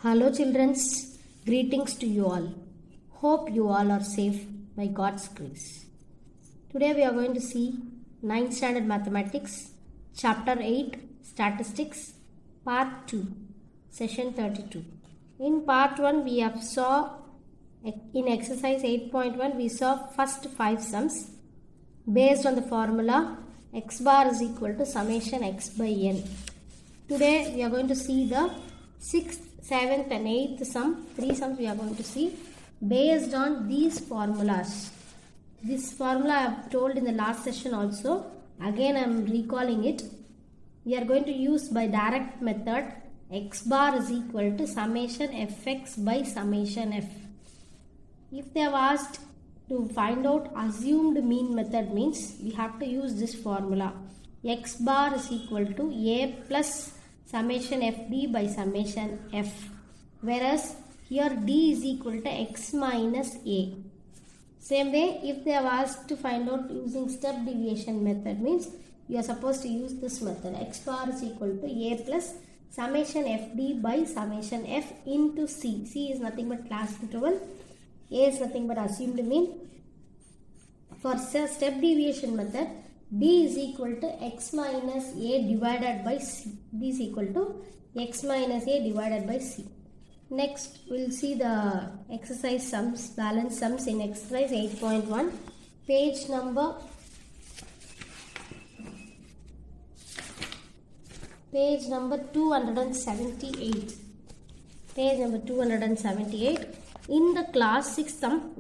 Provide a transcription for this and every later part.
Hello childrens, greetings to you all. Hope you all are safe by God's grace. Today we are going to see 9th standard mathematics, chapter 8 statistics, part 2, session 32. In part 1 we have saw in exercise 8.1 we saw first 5 sums based on the formula x bar is equal to summation x by n. Today we are going to see the 6th, 7th and 8th sum. 3 sums we are going to see based on these formulas. This formula I have told in the last session also. Again I am recalling it. We are going to use by direct method x bar is equal to summation fx by summation f. If they have asked to find out assumed mean method means we have to use this formula. X bar is equal to a plus summation fd by summation f, whereas here d is equal to x minus a. Same way, if they have asked to find out using step deviation method means you are supposed to use this method. X bar is equal to a plus summation fd by summation f into c. C is nothing but class interval, a is nothing but assumed mean. For step deviation method, d is equal to x minus a divided by c. D is equal to x minus a divided by c. Next, we will see the exercise sums, balance sums in exercise 8.1. Page number 278. Page number 278. In the class 6th sum,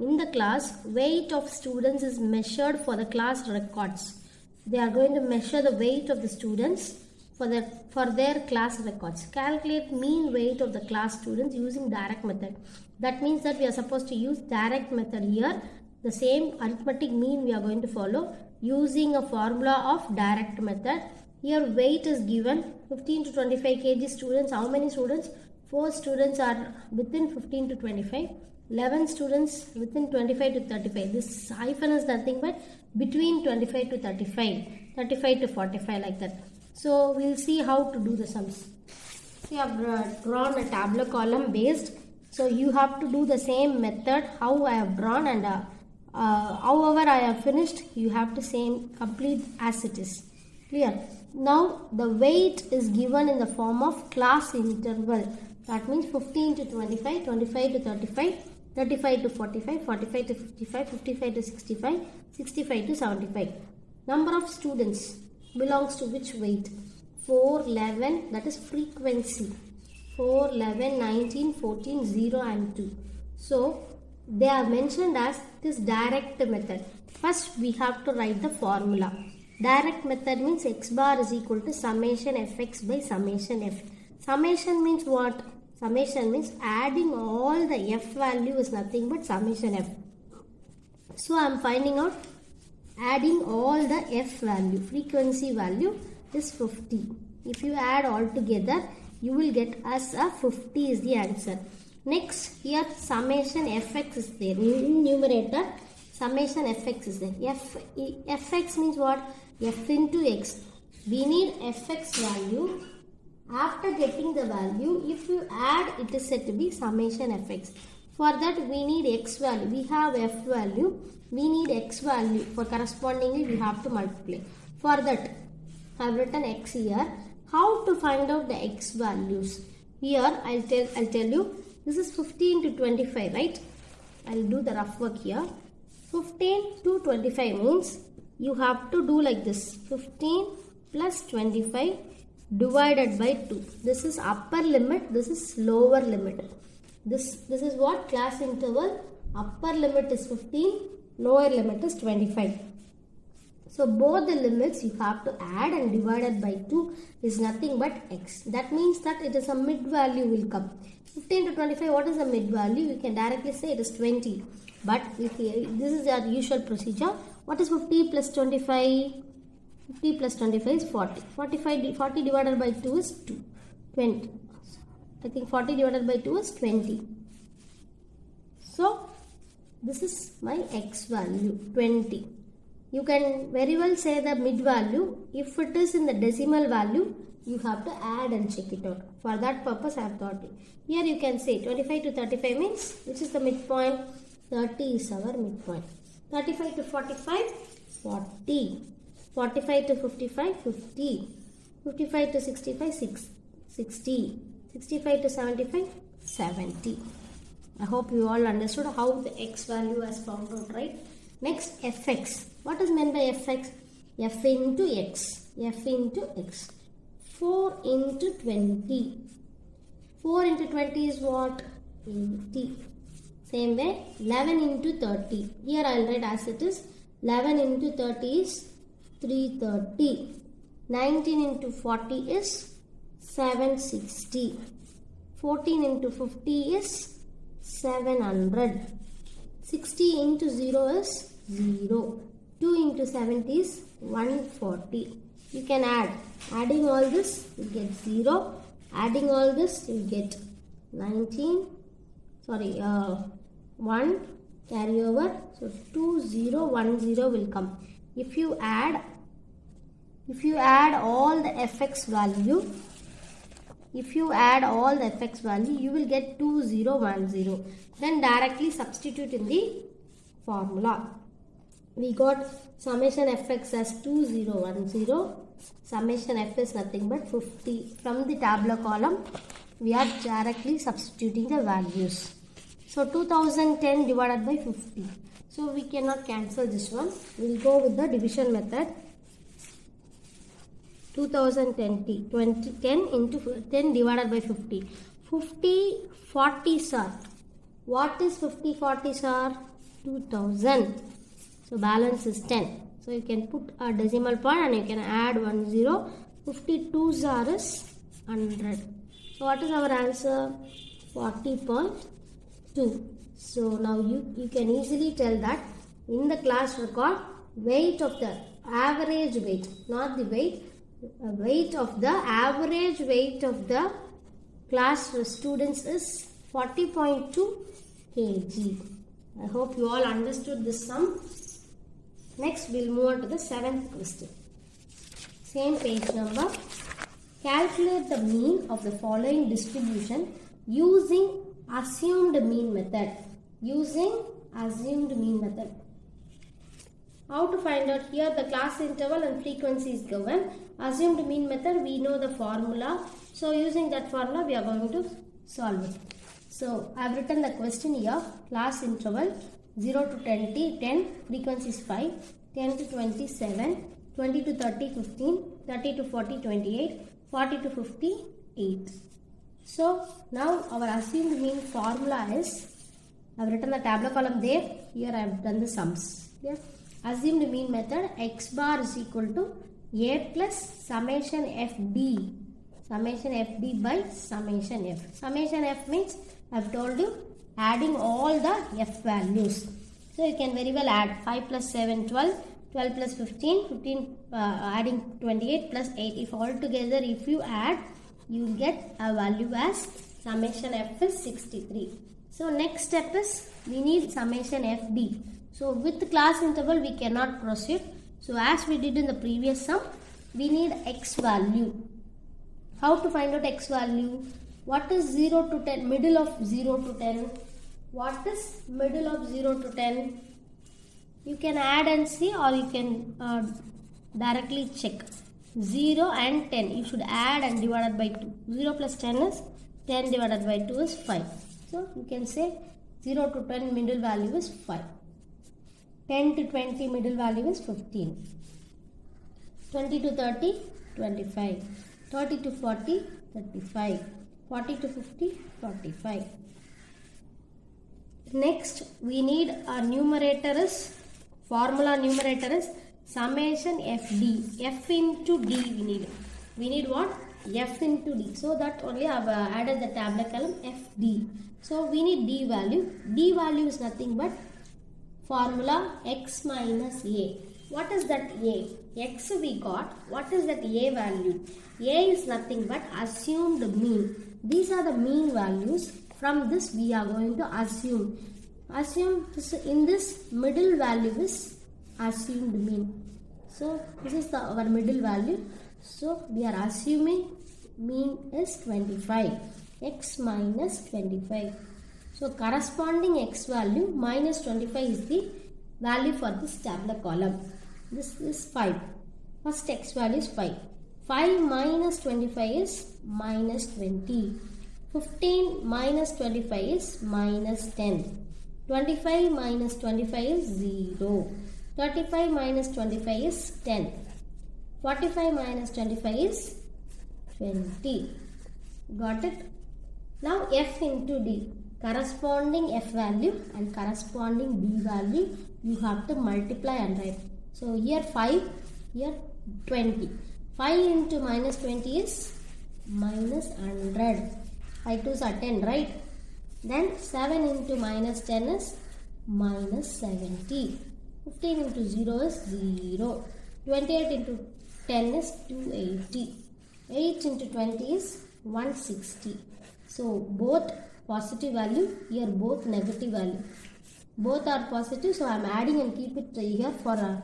weight of students is measured for the class records. They are going to measure the weight of the students for their class records. Calculate mean weight of the class students using direct method. That means that we are supposed to use direct method here. The same arithmetic mean we are going to follow using a formula of direct method. Here weight is given 15 to 25 kg students. How many students? 4 students are within 15 to 25. 11 students within 25 to 35. This hyphen is nothing but between 25 to 35. 35 to 45 like that. So we will see how to do the sums. See, I have drawn a tabular column based. So you have to do the same method how I have drawn, and however I have finished, you have to same complete as it is. Clear? Now the weight is given in the form of class interval. That means 15 to 25, 25 to 35, 35 to 45, 45 to 55, 55 to 65, 65 to 75. Number of students belongs to which weight? 4, 11, that is frequency. 4, 11, 19, 14, 0 and 2. So, they are mentioned as this direct method. First, we have to write the formula. Direct method means x bar is equal to summation fx by summation f. Summation means what? Summation means adding all the f value is nothing but summation f. So, I am finding out adding all the f value. Frequency value is 50. If you add all together, you will get us a 50 is the answer. Next, here summation fx is there. In numerator, summation fx is there. Fx means what? F into x. We need fx value. After getting the value, if you add, it is said to be summation fx. For that, we need x value. We have f value. We need x value. For correspondingly, we have to multiply. For that, I have written x here. How to find out the x values? Here, I'll tell you. This is 15 to 25, right? I'll do the rough work here. 15 to 25 means you have to do like this. 15 plus 25 divided by 2. This is upper limit. This is lower limit. This is what? Class interval. Upper limit is 15. Lower limit is 25. So both the limits you have to add and divided by 2 is nothing but x. That means that it is a mid value will come. 15 to 25, what is the mid value? We can directly say it is 20. But this is our usual procedure. What is 50 plus 25? 50 plus 25 is 40. 40 divided by 2 is 2. 20. I think 40 divided by 2 is 20. So, this is my x value, 20. You can very well say the mid value. If it is in the decimal value, You have to add and check it out. For that purpose I have thought it. Here you can say 25 to 35 means, which is the midpoint? 30 is our midpoint. 35 to 45, 40. 45 to 55, 50. 55 to 65, 60. 65 to 75, 70. I hope you all understood how the x value is found out, right? Next, fx. What is meant by fx? F into x. F into x. 4 into 20. 4 into 20 is what? 80. Same way, 11 into 30. Here I will write as it is. 11 into 30 is 330. 19 into 40 is 760. 14 into 50 is 700. 60 into 0 is 0. 2 into 70 is 140. You can add. Adding all this, you get 0. Adding all this, you get 1 carry over. So 2010 will come. If you add all the fx value, you will get 2010. Then directly substitute in the formula. We got summation fx as 2010. Summation f is nothing but 50. From the tabular column, we are directly substituting the values. So 2010 divided by 50. So we cannot cancel this one. We will go with the division method. 2010 10 into 10 divided by 50. 50 40s are. What is 50 40s are? 2000. So balance is 10. So you can put a decimal point and you can add 1 0. 52s are is 100. So what is our answer? 40.2. So now you can easily tell that in the class record, weight of the average weight, not the weight, weight of the average weight of the class students is 40.2 kg. I hope you all understood this sum. Next, we'll move on to the 7th question. Same page number. Calculate the mean of the following distribution using assumed mean method. How to find out? Here the class interval and frequency is given. Assumed mean method, we know the formula. So using that formula, we are going to solve it. So I have written the question here. Class interval 0 to 10, frequency is 5, 10 to 20, 7, 20 to 30, 15, 30 to 40, 28, 40 to 50, 8. So now our assumed mean formula is, I have written the tabular column there. Here I have done the sums. Yeah. Assumed mean method, x bar is equal to a plus summation fd. Summation fd by summation f. Summation f means I have told you adding all the f values. So you can very well add 5 plus 7, 12, 12 plus 15, adding 28 plus 8. If all together, if you add, you will get a value as summation f is 63. So next step is we need summation fd. So with the class interval we cannot proceed. So as we did in the previous sum, we need x value. How to find out x value? What is 0 to 10? Middle of 0 to 10. What is middle of 0 to 10? You can add and see, or you can directly check. 0 and 10. You should add and divide it by 2. 0 plus 10 is 10 divided by 2 is 5. So you can say 0 to 10 middle value is 5. 10 to 20 middle value is 15. 20 to 30, 25. 30 to 40, 35. 40 to 50, 45. Next, we need a numerator is, formula numerator is summation fd. F into d we need. We need what? F into d. So that only I have added the tabular column fd. So we need d value. D value is nothing but formula x minus a. What is that a? X we got. What is that a value? A is nothing but assumed mean. These are the mean values. From this we are going to assume. Assume this, in this middle value is assumed mean. So this is our middle value. So we are assuming mean is 25. X minus 25. So corresponding x value minus 25 is the value for this tabular column. This is 5. First x value is 5. 5 minus 25 is minus 20. 15 minus 25 is minus 10. 25 minus 25 is 0. 35 minus 25 is 10. 45 minus 25 is 20. Got it? Now f into d. Corresponding f value and corresponding d value you have to multiply and write. So here 5, here 20. 5 into minus 20 is minus 100. 5 2s are 10, right? Then 7 into minus 10 is minus 70. 15 into 0 is 0. 28 into 10 is 280. 8 into 20 is 160. So both positive value, here both negative value. Both are positive, so I am adding and keep it here for a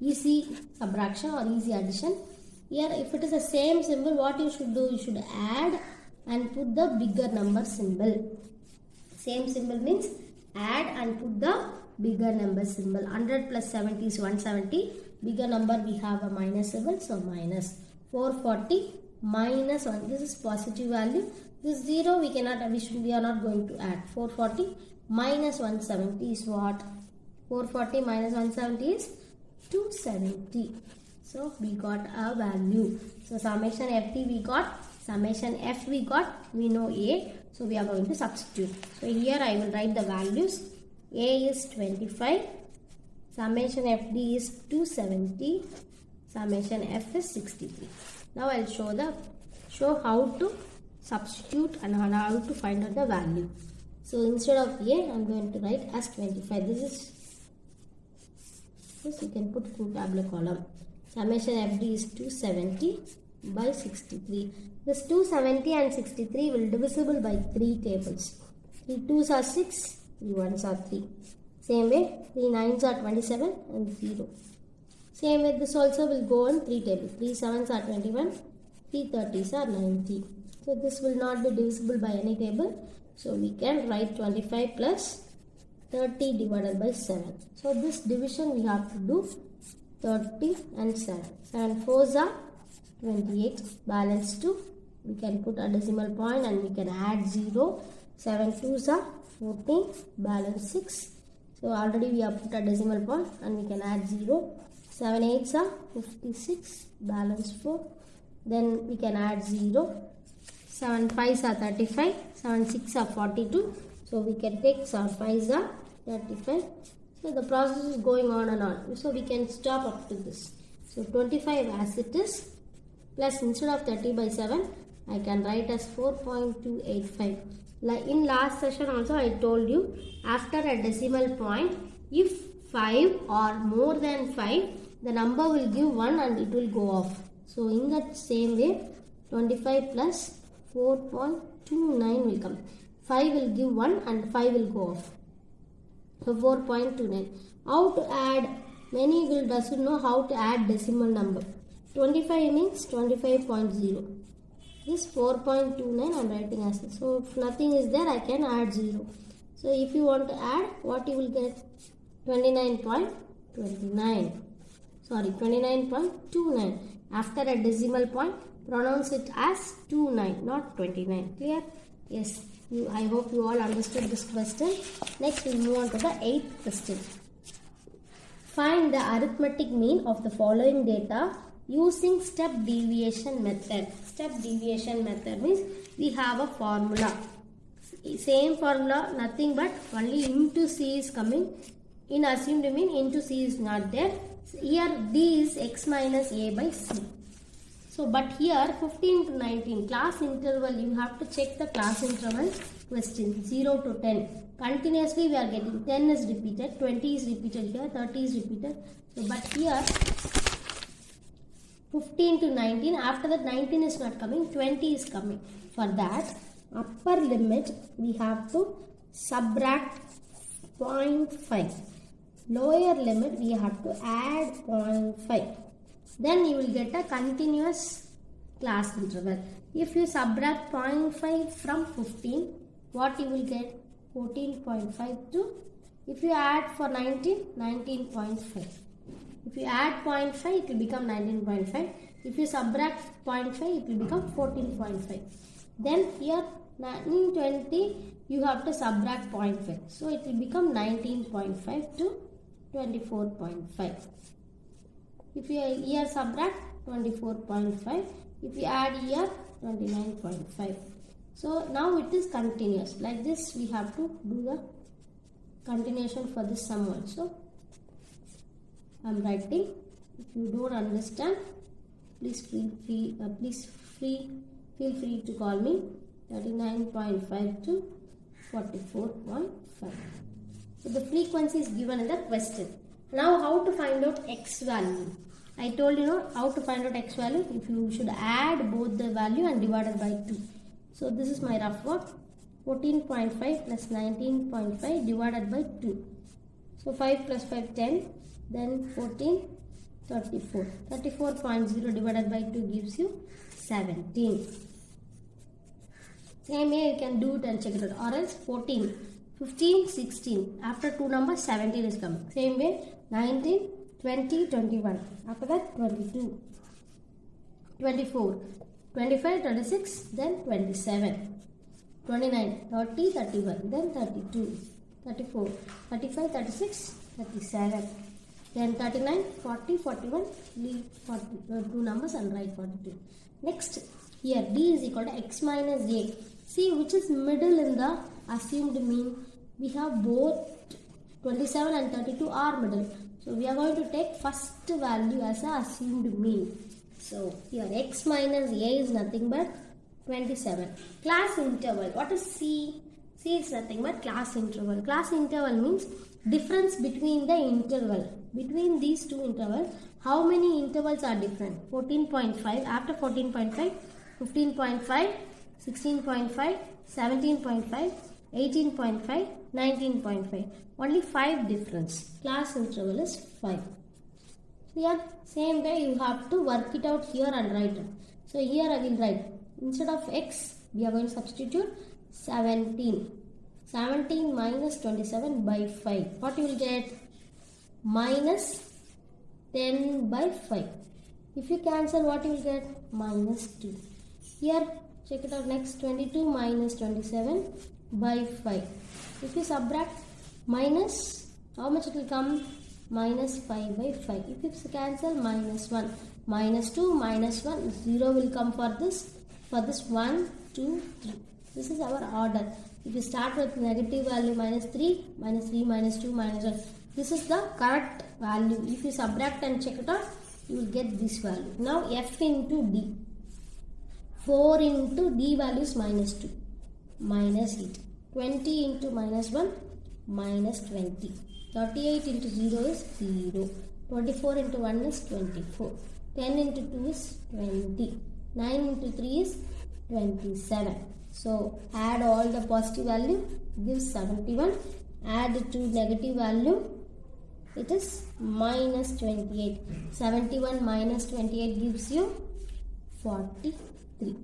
easy subtraction or easy addition. Here if it is the same symbol, what you should do, you should add and put the bigger number symbol. Same symbol means add and put the bigger number symbol. 100 plus 70 is 170. Bigger number we have a minus symbol, so minus. 440 minus 1. This is positive value. This 0 we are not going to add. 440 minus 170 is what? 440 minus 170 is 270. So we got a value. So summation FD we got, summation F we got, we know A. So we are going to substitute. So here I will write the values. A is 25. Summation FD is 270. Summation F is 63. Now I will show how to substitute and how to find out the value. So instead of A, I am going to write as 25. This you can put full tabular column. Summation FD is 270 by 63. This 270 and 63 will divisible by 3 tables. 3 2s are 6, 3 1s are 3. Same way, 3 9s are 27 and 0. Same way, this also will go on 3 tables. 3 7s are 21, 3 30s are 90. So this will not be divisible by any table. So we can write 25 plus 30 divided by 7. So this division we have to do 30 and 7. 7 4s are 28. Balance 2. We can put a decimal point and we can add 0. 7 2s are 14. Balance 6. So already we have put a decimal point and we can add 0. 7 8s are 56. Balance 4. Then we can add 0. 7 5s are 35. 7 6 are 42. So we can take 7 5s are 35. So the process is going on and on. So we can stop up to this. So 25 as it is, plus instead of 30 by 7, I can write as 4.285. Like in last session also I told you, after a decimal point, if 5 or more than 5, the number will give 1 and it will go off. So in that same way, 25 plus 4.29 will come. 5 will give 1 and 5 will go off. So 4.29. How to add? Many will doesn't know how to add decimal number. 25 means 25.0. This 4.29 I am writing as this. So if nothing is there, I can add 0. So if you want to add, what you will get? 29.29. Sorry, 29.29. After a decimal point, pronounce it as 29, not 29. Clear? Yes. I hope you all understood this question. Next, we'll move on to the 8th question. Find the arithmetic mean of the following data using step deviation method. Step deviation method means we have a formula. Same formula, nothing but only into C is coming. In assumed mean, into C is not there. Here D is x minus A by C. So, but here 15 to 19 class interval, you have to check the class interval question 0 to 10. Continuously we are getting 10 is repeated, 20 is repeated here, 30 is repeated. So, but here 15 to 19, after that 19 is not coming, 20 is coming. For that, upper limit we have to subtract 0.5. Lower limit we have to add 0.5. Then you will get a continuous class interval. If you subtract 0.5 from 15, what you will get? 14.52. If you add for 19, 19.5. If you add 0.5, it will become 19.5. If you subtract 0.5, it will become 14.5. Then here 1920, you have to subtract 0.5. So it will become 19.5 to 24.5. If you here subtract 24.5, if you add here 29.5. So now it is continuous. Like this we have to do the continuation for this sum also. I am writing. If you don't understand, please feel free to call me. 39.5 to 44.5. So the frequency is given in the question. Now how to find out x value? I told you how to find out x value. If you should add both the value and divide it by 2. So this is my rough work. 14.5 plus 19.5 divided by 2. So 5 plus 5 10. Then 14 34. 34.0 divided by 2 gives you 17. Same way you can do it and check it out. Or else 14, 15, 16. After 2 numbers 17 is coming. Same way 19, 20, 21. After that 22, 24, 25, 26, then 27, 29, 30, 31, then 32, 34, 35, 36, 37. Then 39, 40, 41, leave 40, 2 numbers and write 42. Next, here D is equal to x minus a. See which is middle in the assumed mean. We have both 27 and 32 are middle. So we are going to take first value as a assumed mean. So here x minus a is nothing but 27. Class interval. What is C? C is nothing but class interval. Class interval means difference between the interval. Between these two intervals, how many intervals are different? 14.5, after 14.5, 15.5, 16.5, 17.5, 18.5, 19.5. Only 5 difference. Class interval is 5. Here, same way you have to work it out here and write it. So here I will write, instead of x, we are going to substitute 17. 17 minus 27 by 5. What you will get? Minus 10 by 5. If you cancel, what you will get? Minus 2. Here, check it out next. 22 minus 27 by 5. If you subtract minus, how much it will come? Minus 5 by 5. If you cancel, minus 1. Minus 2, minus 1. 0 will come for this. For this 1, 2, 3. This is our order. If you start with negative value minus 3, minus 3, minus 2, minus 1. This is the correct value. If you subtract and check it out, you will get this value. Now F into D. 4 into D value is minus 2. Minus 8. 20 into minus 1. Minus 20. 38 into 0 is 0. 24 into 1 is 24. 10 into 2 is 20. 9 into 3 is 27. So add all the positive value, gives 71. Add to negative value, it is minus 28. 71 minus 28 gives you 43.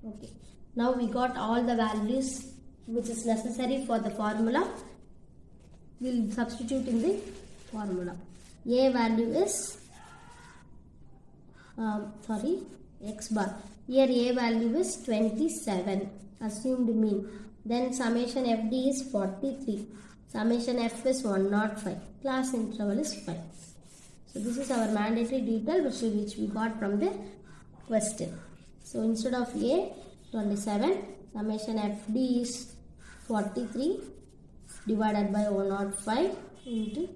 Okay. Now we got all the values which is necessary for the formula. We will substitute in the formula. A value is x bar. Here A value is 27, assumed mean. Then summation FD is 43. Summation F is 105. Class interval is 5. So this is our mandatory detail which we got from the question. So instead of A, 27, summation FD is 43 divided by 105 into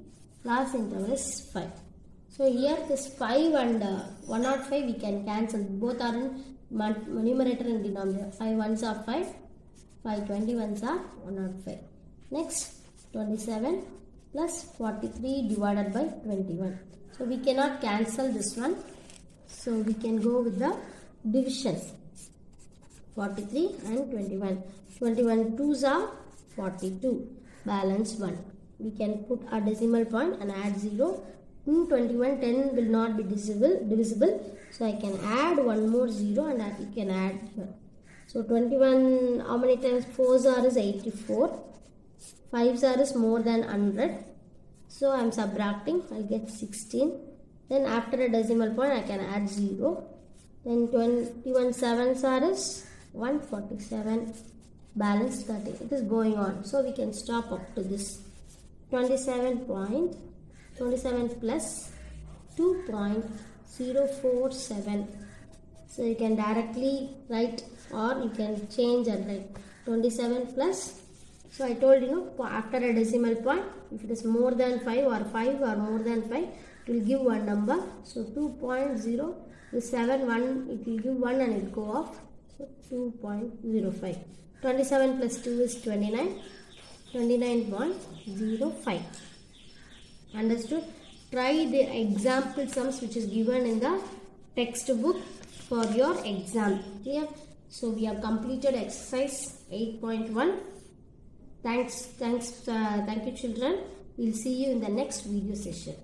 class interval is 5. So here this 5 and 105 we can cancel. Both are in numerator and denominator. 5 ones are 5. 5 21s are 105. Next 27 plus 43 divided by 21. So we cannot cancel this one. So we can go with the division. 43 and 21. 21 2s are 42. Balance 1. We can put a decimal point and add 0. In 21, 10 will not be divisible. So I can add one more 0 and I can add here. So 21, how many times 4s are is 84. 5s are is more than 100. So I am subtracting, I get 16. Then after a decimal point I can add 0. Then 21 7s are is 147. Balance 30. It is going on. So we can stop up to this. 27 plus 2.047. So you can directly write or you can change and write 27 plus. So I told you, after a decimal point, if it is more than 5 or 5 or more than 5, it will give one number. So 2.0, the 7, 1, it will give 1 and it will go off. So 2.05. 27 plus 2 is 29. 29.05. Understood? Try the example sums which is given in the textbook for your exam. Clear? So we have completed exercise 8.1. Thank you children. We'll see you in the next video session.